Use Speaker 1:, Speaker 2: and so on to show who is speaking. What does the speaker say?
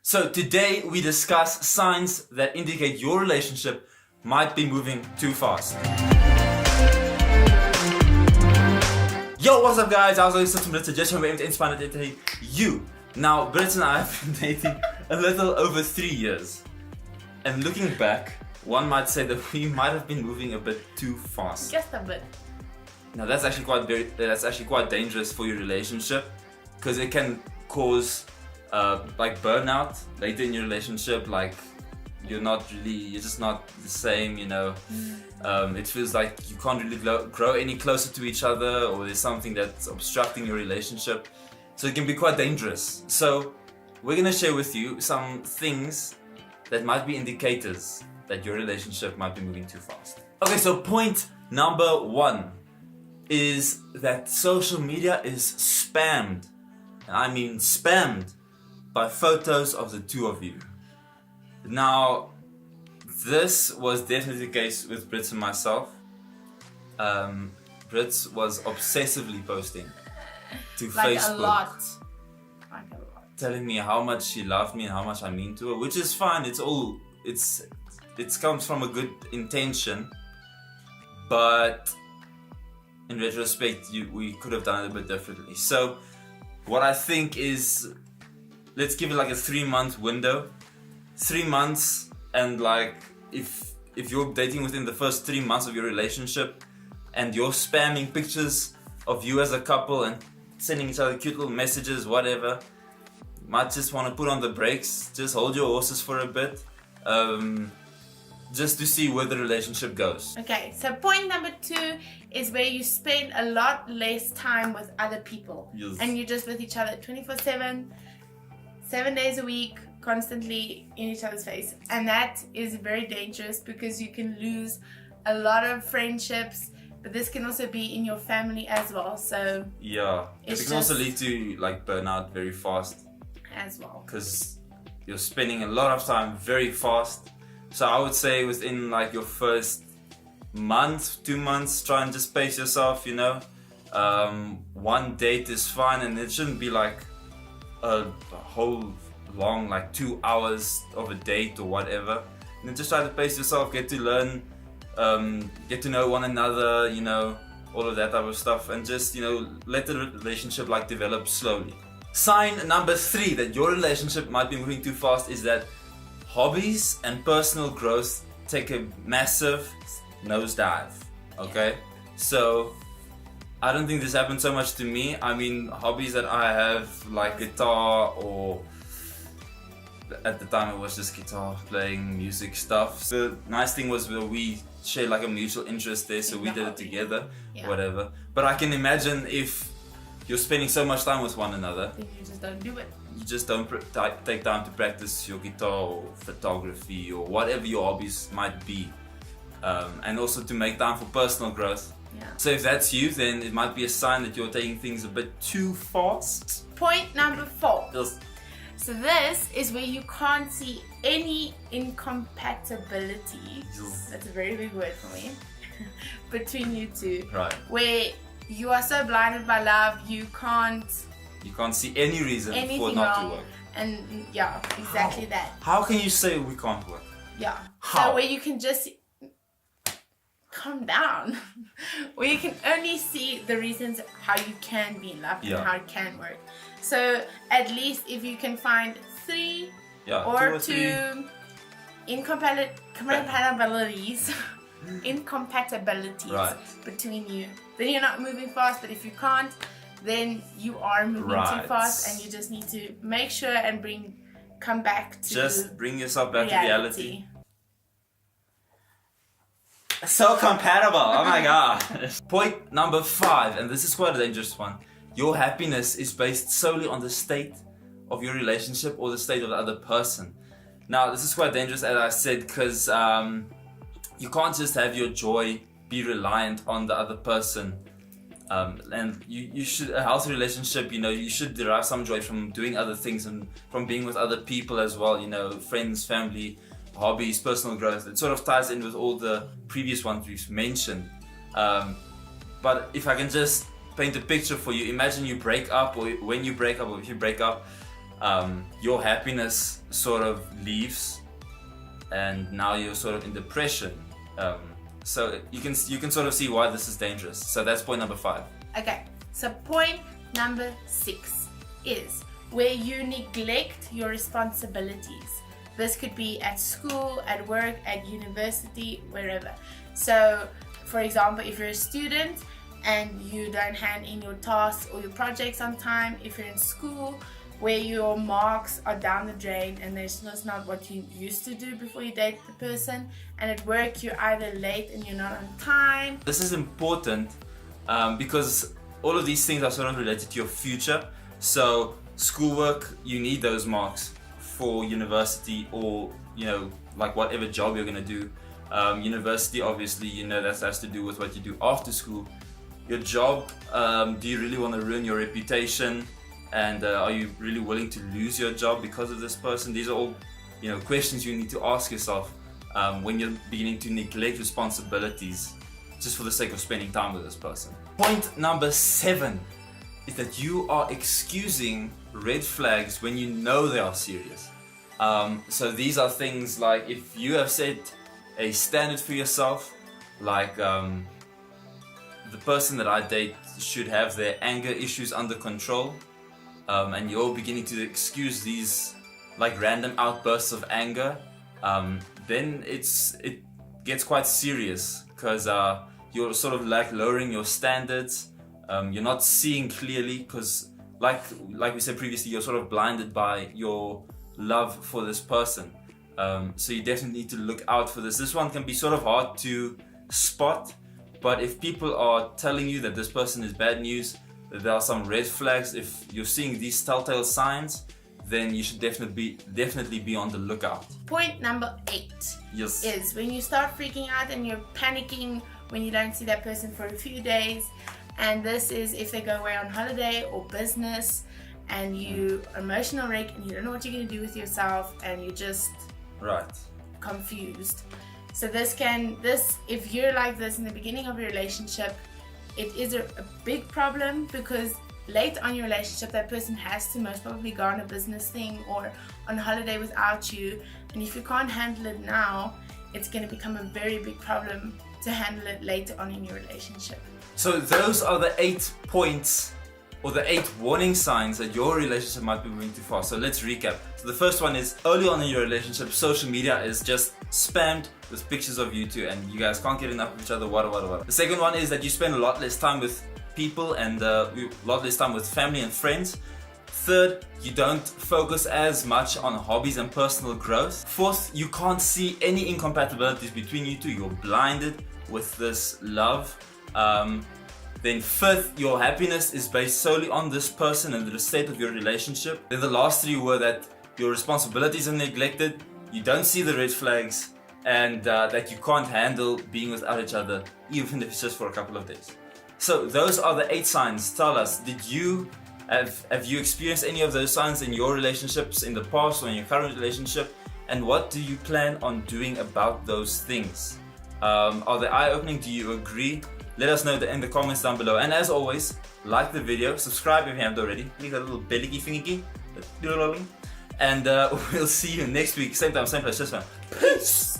Speaker 1: So today we discuss signs that indicate your relationship might be moving too fast. Yo, what's up guys? I was always such a Brits suggestion where to inspire you. Now, Brits and I have been dating a little over 3 years. And looking back, one might say that we might have been moving a bit too fast.
Speaker 2: Just a bit.
Speaker 1: Now that's actually quite dangerous for your relationship, because it can cause like burnout later in your relationship. Like you're just not the same, you know. It feels like you can't really grow any closer to each other, or there's something that's obstructing your relationship. So it can be quite dangerous. So we're gonna share with you some things that might be indicators that your relationship might be moving too fast. Okay, so point number 1 is that social media is spammed, and I mean spammed, by photos of the two of you. Now, this was definitely the case with Brits and myself. Brits was obsessively posting to
Speaker 2: Like
Speaker 1: Facebook.
Speaker 2: a lot.
Speaker 1: Telling me how much she loved me and how much I mean to her, which is fine. It comes from a good intention, but in retrospect, we could have done it a bit differently. So, what I think is, let's give it like a 3-month window. 3 months, and like if you're dating within the first 3 months of your relationship, and you're spamming pictures of you as a couple and sending each other cute little messages, whatever, you might just want to put on the brakes. Just hold your horses for a bit, just to see where the relationship goes.
Speaker 2: Okay, so point number 2 is where you spend a lot less time with other people.
Speaker 1: Yes.
Speaker 2: And you're just with each other 24/7, 7 days a week, constantly in each other's face. And that is very dangerous, because you can lose a lot of friendships, but this can also be in your family as well. So
Speaker 1: yeah, it can also lead to like burnout very fast
Speaker 2: as well,
Speaker 1: because you're spending a lot of time very fast. So I would say within like your first month, 2 months, try and just pace yourself, you know. 1 date is fine, and it shouldn't be like a whole long, like 2 hours of a date or whatever. And then just try to pace yourself, get to learn, get to know one another, you know, all of that type of stuff, and just, you know, let the relationship like develop slowly. Sign number 3 that your relationship might be moving too fast is that hobbies and personal growth take a massive nosedive. Okay, so I don't think this happened so much to me. I mean, hobbies that I have, like guitar, or at the time it was just guitar, playing music stuff. The nice thing was that we shared like a mutual interest there, so we did it together, whatever. But I can imagine if you're spending so much time with one another,
Speaker 2: then you just don't do it.
Speaker 1: You just don't take time to practice your guitar or photography or whatever your hobbies might be, and also to make time for personal growth.
Speaker 2: Yeah.
Speaker 1: So if that's you, then it might be a sign that you're taking things a bit too fast.
Speaker 2: Point number 4.
Speaker 1: Just,
Speaker 2: So this is where you can't see any incompatibilities. That's a very big word for me. Between you two.
Speaker 1: right.
Speaker 2: Where you are so blinded by love, you can't
Speaker 1: see any reason for it
Speaker 2: anything
Speaker 1: not
Speaker 2: wrong.
Speaker 1: to work.
Speaker 2: And yeah, exactly that.
Speaker 1: How can you say we can't work?
Speaker 2: Yeah.
Speaker 1: How?
Speaker 2: So where you can just calm down. Where you can only see the reasons how you can be in love and how it can work. So at least if you can find 3 or 2 incompatibilities between you, then you're not moving fast. But if you can't, then you are moving too fast, and you just need to make sure and come back to
Speaker 1: just bring yourself back to reality. So compatible, oh my god. Point number 5, and this is quite a dangerous one. Your happiness is based solely on the state of your relationship or the state of the other person. Now, this is quite dangerous, as I said, because you can't just have your joy be reliant on the other person. And you should, a healthy relationship, you know, you should derive some joy from doing other things and from being with other people as well, you know, friends, family, hobbies, personal growth. It sort of ties in with all the previous ones we've mentioned. But if I can just paint a picture for you, imagine you break up, or when you break up, or if you break up, your happiness sort of leaves, and now you're sort of in depression. So you can sort of see why this is dangerous. So that's point number 5.
Speaker 2: Okay, so point number 6 is where you neglect your responsibilities. This could be at school, at work, at university, wherever. So, for example, if you're a student and you don't hand in your tasks or your projects on time, if you're in school where your marks are down the drain and that's not what you used to do before you date the person, and at work you're either late and you're not on time.
Speaker 1: This is important because all of these things are sort of related to your future. So schoolwork, you need those marks for university, or like whatever job you're going to do. University, obviously, that has to do with what you do after school. Your job, do you really want to ruin your reputation? And are you really willing to lose your job because of this person? These are all questions you need to ask yourself when you're beginning to neglect responsibilities just for the sake of spending time with this person. Point number 7 is that you are excusing red flags when you know they are serious. So these are things like, if you have set a standard for yourself, like the person that I date should have their anger issues under control, and you're beginning to excuse these like random outbursts of anger, then it gets quite serious, because you're sort of like lowering your standards. You're not seeing clearly, because like we said previously, you're sort of blinded by your love for this person. So you definitely need to look out for this. This one can be sort of hard to spot, but if people are telling you that this person is bad news, that there are some red flags, if you're seeing these telltale signs, then you should definitely be on the lookout.
Speaker 2: Point number 8 is when you start freaking out and you're panicking when you don't see that person for a few days. And this is if they go away on holiday or business, and you are emotional wreck and you don't know what you're going to do with yourself, and you're just confused. So if you're like this in the beginning of your relationship, it is a big problem, because late on your relationship that person has to most probably go on a business thing or on holiday without you, and if you can't handle it now, it's going to become a very big problem to handle it later on in your relationship.
Speaker 1: So those are the 8 points, or the 8 warning signs that your relationship might be moving too far. So let's recap. So the first one is, early on in your relationship, social media is just spammed with pictures of you two, and you guys can't get enough of each other, what. The second one is that you spend a lot less time with people, and a lot less time with family and friends. Third, you don't focus as much on hobbies and personal growth. Fourth, you can't see any incompatibilities between you two. You're blinded with this love. Then fifth, your happiness is based solely on this person and the state of your relationship. Then the last 3 were that your responsibilities are neglected, you don't see the red flags, and that you can't handle being without each other, even if it's just for a couple of days. So those are the 8 signs. Tell us, have you experienced any of those signs in your relationships in the past or in your current relationship? And what do you plan on doing about those things? Are they eye-opening? Do you agree? Let us know in the comments down below. And as always, like the video, subscribe if you haven't already. Click that little belly thingy. And we'll see you next week, same time, same place. Just one. Peace!